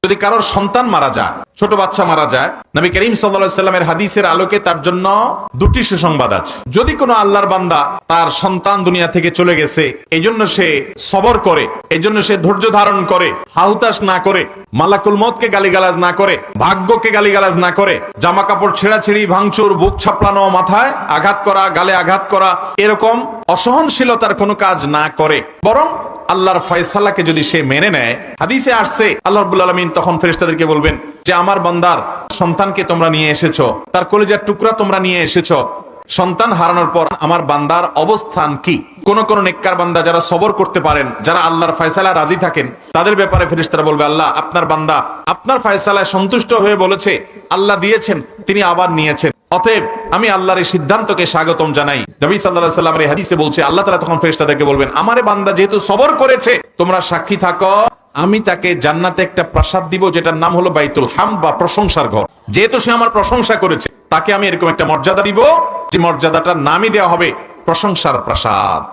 যদি কারোর সন্তান মারা যায়, ছোট বাচ্চা মারা যায়, নবী করিম সাল্লাল্লাহু আলাইহি সাল্লামের হাদিসের আলোকে তার জন্য দুটি সুসংবাদ আছে। যদি কোনো আল্লাহর বান্দা তার সন্তান দুনিয়া থেকে চলে গেছে, এই জন্য সে সবর করে, এই জন্য সে ধৈর্য ধারণ করে, হাহুতাশ না করে, মালাকুল মউতকে গালিগালাজ না করে, ভাগ্যকে গালিগালাজ না করে, জামা কাপড় ছেঁড়াছিড়ি, ভাঙচুর, বুক ছাপলানো, মাথায় আঘাত করা, গালে আঘাত করা, এরকম অসহনশীলতার কোনো কাজ না করে, বরং আল্লাহর ফয়সালাকে যদি সে মেনে নেয়, হাদিসে আসছে আল্লাহ রাব্বুল আলামিন তখন ফেরেশতাদেরকে বলবেন যে আমার বান্দার সন্তানকে তোমরা নিয়ে এসেছো, তার কলিজার টুকরা তোমরা নিয়ে এসেছো। সন্তান হারানোর পর আমার বান্দার অবস্থান কি? কোন কোন নেককার বান্দা যারা সবর করতে পারেন, যারা আল্লাহর ফয়সালা রাজি থাকেন, তাদের ব্যাপারে ফেরেশতারা বলবে আল্লাহ আপনার বান্দা আপনার ফয়সালায় সন্তুষ্ট হয়ে বলেছে, আল্লাহ দিয়েছেন, তিনি আবার নিয়েছেন, অতএব আমি আল্লাহর এই সিদ্ধান্তকে স্বাগতম জানাই। নবী সাল্লাল্লাহু আলাইহি ওয়াসাল্লামের হাদিসে বলছে আল্লাহ তাআলা তখন ফেরেশতাদেরকে বলবেন আমারে বান্দা যেহেতু সবর করেছে, তোমরা সাক্ষী থাকো, আমি তাকে জান্নাতে একটা প্রাসাদ দিব যেটার নাম হলো বাইতুল হামদ বা প্রশংসার ঘর। যেহেতু সে আমার প্রশংসা করেছে, তাকে আমি এরকম একটা মর্যাদা দিব যে মর্যাদাটার নামই দেওয়া হবে প্রশংসার প্রাসাদ।